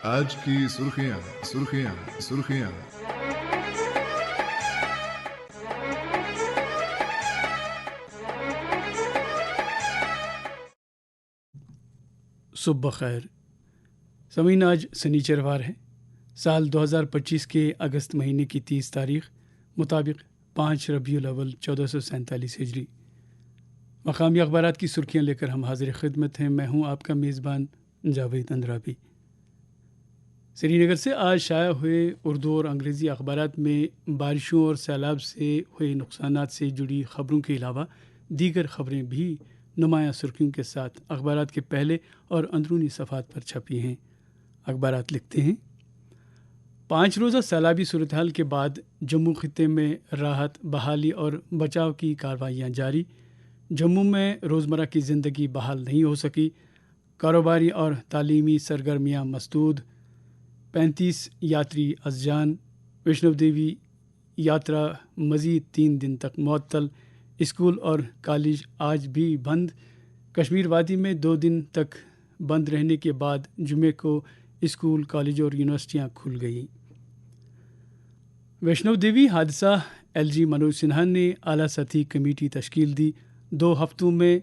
آج کی سرخیاں سرخیاں سرخیاں صبح بخیر سمعین، آج سنیچروار ہے، سال 2025 کے اگست مہینے کی 30 تاریخ مطابق 5 ربیع الاول 1447 ہجری۔ مقامی اخبارات کی سرخیاں لے کر ہم حاضر خدمت ہیں۔ میں ہوں آپ کا میزبان جاوید اندرابی۔ سری نگر سے آج شائع ہوئے اردو اور انگریزی اخبارات میں بارشوں اور سیلاب سے ہوئے نقصانات سے جڑی خبروں کے علاوہ دیگر خبریں بھی نمایاں سرخیوں کے ساتھ اخبارات کے پہلے اور اندرونی صفحات پر چھپی ہیں۔ اخبارات لکھتے ہیں، 5 روزہ سیلابی صورتحال کے بعد جموں خطے میں راحت، بحالی اور بچاؤ کی کارروائیاں جاری۔ جموں میں روزمرہ کی زندگی بحال نہیں ہو سکی، کاروباری اور تعلیمی سرگرمیاں مسدود، 35 یاتری از جان، ویشنو دیوی یاترا مزید 3 دن تک معطل، اسکول اور کالج آج بھی بند۔ کشمیر وادی میں 2 دن تک بند رہنے کے بعد جمعے کو اسکول، کالج اور یونیورسٹیاں کھل گئیں۔ ویشنو دیوی حادثہ، ایل جی منوج سنہا نے اعلیٰ سطحی کمیٹی تشکیل دی، 2 ہفتوں میں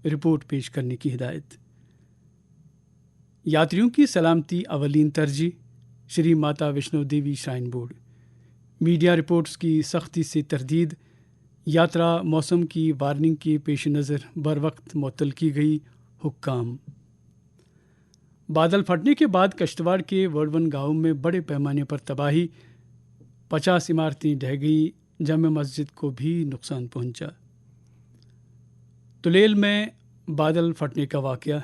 رپورٹ پیش کرنے کی ہدایت۔ یاتریوں کی سلامتی اولین ترجیح، Shri Mata Vaishno Devi shrine board. Media reports کی سختی سے تردید، یاترا موسم کی وارننگ کے پیش نظر بروقت معطل کی گئی، حکام۔ بادل پھٹنے کے بعد کشتواڑ کے وڑون گاؤں میں بڑے پیمانے پر تباہی، 50 عمارتیں ڈھہ گئیں، جامع مسجد کو بھی نقصان پہنچا۔ تلیل میں بادل پھٹنے کا واقعہ،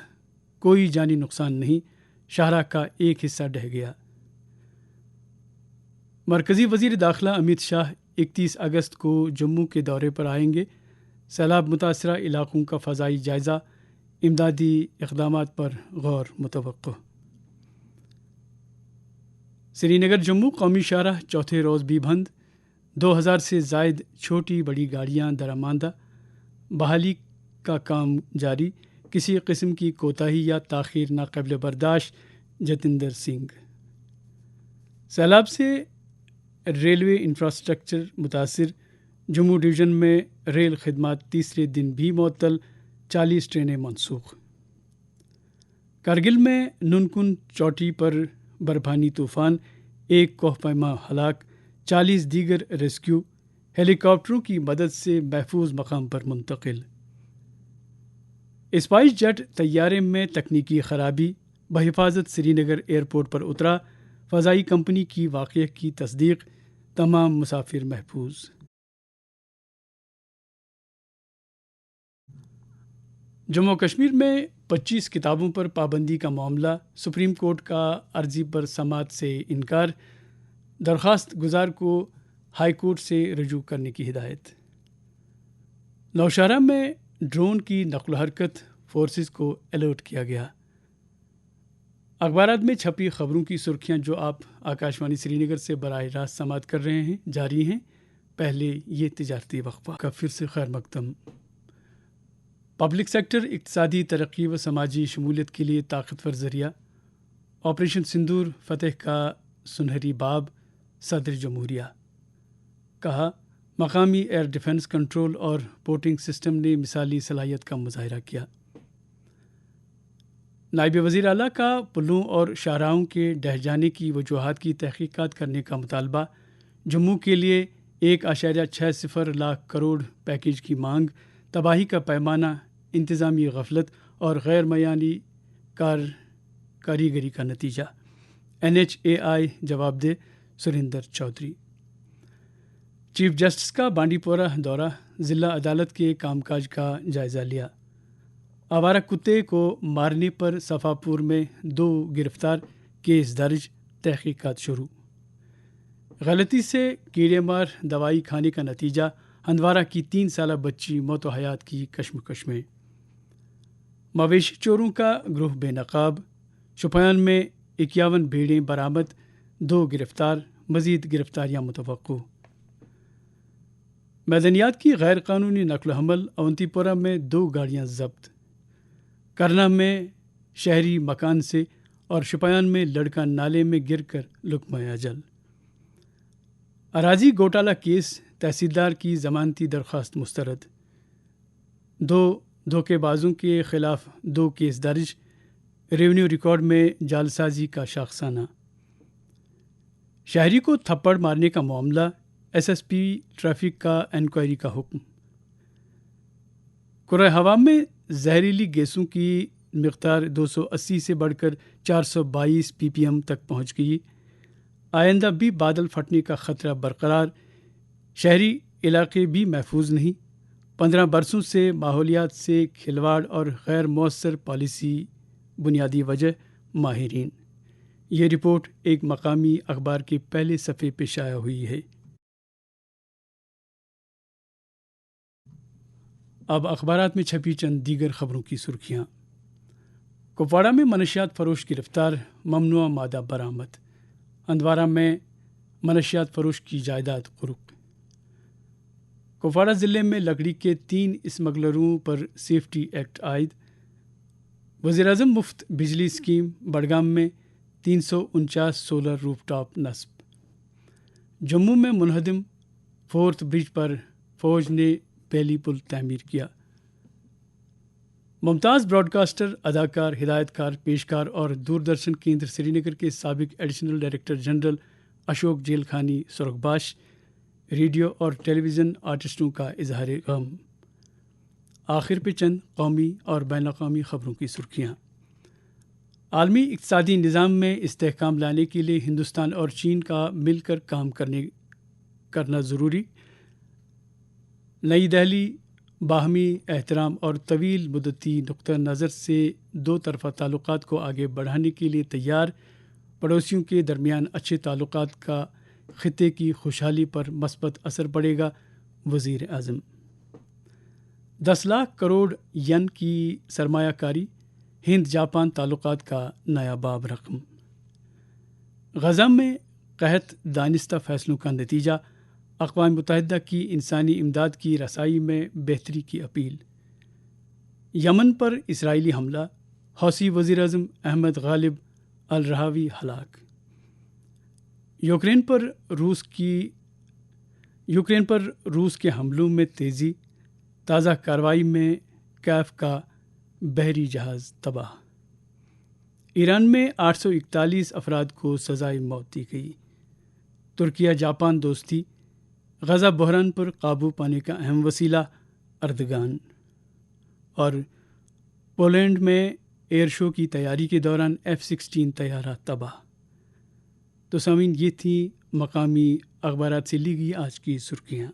کوئی جانی نقصان نہیں، شاہراہ کا ایک حصہ ڈھہ گیا۔ مرکزی وزیر داخلہ امت شاہ 31 اگست کو جموں کے دورے پر آئیں گے۔ سیلاب متاثرہ علاقوں کا فضائی جائزہ، امدادی اقدامات پر غور متوقع۔ سری نگر جموں قومی شاہراہ چوتھے روز بھی بند، 2000 سے زائد چھوٹی بڑی گاڑیاں دراماندہ، بحالی کا کام جاری، کسی قسم کی کوتاہی یا تاخیر ناقابل برداشت، جتیندر سنگھ۔ سیلاب سے ریلوے انفراسٹرکچر متاثر، جموں ڈویژن میں ریل خدمات تیسرے دن بھی معطل، 40 ٹرینیں منسوخ۔ کارگل میں ننکن چوٹی پر برفانی طوفان، 1 کوہ پیما ہلاک، 40 دیگر ریسکیو، ہیلی کاپٹروں کی مدد سے محفوظ مقام پر منتقل۔ اسپائس جیٹ طیارے میں تکنیکی خرابی، بحفاظت سری نگر ایئرپورٹ پر اترا، فضائی کمپنی کی واقعے کی تصدیق، تمام مسافر محفوظ۔ جموں کشمیر میں 25 کتابوں پر پابندی کا معاملہ، سپریم کورٹ کا عرضی پر سماعت سے انکار، درخواست گزار کو ہائی کورٹ سے رجوع کرنے کی ہدایت۔ نوشہرہ میں ڈرون کی نقل و حرکت، فورسز کو الرٹ کیا گیا۔ اخبارات میں چھپی خبروں کی سرخیاں جو آپ آکاشوانی سری نگر سے براہ راست سماعت کر رہے ہیں، جاری ہیں۔ پہلے یہ تجارتی وقفہ کا پھر سے خیر مقدم۔ پبلک سیکٹر اقتصادی ترقی و سماجی شمولیت کے لیے طاقتور ذریعہ، آپریشن سندور فتح کا سنہری باب، صدر جمہوریہ۔ کہا، مقامی ایئر ڈیفنس کنٹرول اور پورٹنگ سسٹم نے مثالی صلاحیت کا مظاہرہ کیا۔ نائب وزیر اعلیٰ کا پلوں اور شاہراہوں کے ڈھہ جانے کی وجوہات کی تحقیقات کرنے کا مطالبہ، جموں کے لیے 1.60 لاکھ کروڑ پیکیج کی مانگ، تباہی کا پیمانہ، انتظامی غفلت اور غیر معیاری کاریگری کا نتیجہ، NHAI جواب دہ، سریندر چودھری۔ چیف جسٹس کا بانڈی پورہ دورہ، ضلع عدالت کے کام کاج کا جائزہ لیا۔ آوارہ کتے کو مارنے پر صفاپور میں 2 گرفتار، کیس درج، تحقیقات شروع۔ غلطی سے کیڑے مار دوائی کھانے کا نتیجہ، ہندوارہ کی 3 سالہ بچی موت و حیات کی کشمکش میں۔ مویشی چوروں کا گروہ بے نقاب، شوپیان میں 51 بھیڑیں برآمد، 2 گرفتار، مزید گرفتاریاں متوقع۔ معدنیات کی غیر قانونی نقل و حمل، اونتی پورہ میں 2 گاڑیاں ضبط۔ کرنا میں شہری مکان سے اور شپیان میں لڑکا نالے میں گر کر لقمہ اجل۔ اراضی گوٹالہ کیس، تحصیلدار کی ضمانتی درخواست مسترد۔ 2 دھوکے بازوں کے خلاف 2 کیس درج، ریونیو ریکارڈ میں جعلسازی کا شاخسانہ۔ شہری کو تھپڑ مارنے کا معاملہ، ایس پی ٹریفک کا انکوائری کا حکم۔ کرۂ ہوا میں زہریلی گیسوں کی مقدار 280 سے بڑھ کر 422 ppm تک پہنچ گئی۔ آئندہ بھی بادل پھٹنے کا خطرہ برقرار، شہری علاقے بھی محفوظ نہیں۔ 15 برسوں سے ماحولیات سے کھلواڑ اور غیر مؤثر پالیسی بنیادی وجہ، ماہرین۔ یہ رپورٹ ایک مقامی اخبار کے پہلے صفحے پہ شائع ہوئی ہے۔ اب اخبارات میں چھپی چند دیگر خبروں کی سرخیاں۔ کپواڑہ میں منشیات فروش گرفتار، ممنوعہ مادہ برآمد۔ ہندوارہ میں منشیات فروش کی جائیداد قرق۔ کپواڑہ ضلع میں لکڑی کے 3 اسمگلروں پر سیفٹی ایکٹ عائد۔ وزیراعظم مفت بجلی اسکیم، بڑگام میں 349 سولر روف ٹاپ نصب۔ جموں میں منہدم 4 برج پر فوج نے بیلی پل تعمیر کیا۔ ممتاز براڈ کاسٹر، اداکار، ہدایت کار، پیشکار اور دوردرشن کیندر سری نگر کے سابق additional director general Ashok Jailkhani سرخباش، ریڈیو اور ٹیلی ویژن آرٹسٹوں کا اظہار غم۔ آخر پہ چند قومی اور بین الاقوامی خبروں کی سرخیاں۔ عالمی اقتصادی نظام میں استحکام لانے کے لیے ہندوستان اور چین کا مل کر کام کرنا ضروری۔ نئی دہلی باہمی احترام اور طویل مدتی نقطہ نظر سے 2 طرفہ تعلقات کو آگے بڑھانے کے لیے تیار، پڑوسیوں کے درمیان اچھے تعلقات کا خطے کی خوشحالی پر مثبت اثر پڑے گا، وزیر اعظم۔ 10 لاکھ کروڑ ین کی سرمایہ کاری، ہند جاپان تعلقات کا نیا باب رقم۔ غزہ میں قحط دانستہ فیصلوں کا نتیجہ، اقوام متحدہ کی انسانی امداد کی رسائی میں بہتری کی اپیل۔ یمن پر اسرائیلی حملہ، حوثی وزیر اعظم احمد غالب الرہاوی ہلاک۔ یوکرین پر روس کے حملوں میں تیزی، تازہ کارروائی میں کیف کا بحری جہاز تباہ۔ ایران میں 841 افراد کو سزائے موت دی گئی۔ ترکیہ جاپان دوستی، غزہ بحران پر قابو پانے کا اہم وسیلہ، اردگان۔ اور پولینڈ میں ایئر شو کی تیاری کے دوران F-16 طیارہ تباہ۔ تو سامعین، یہ تھی مقامی اخبارات سے لی گئی آج کی سرخیاں۔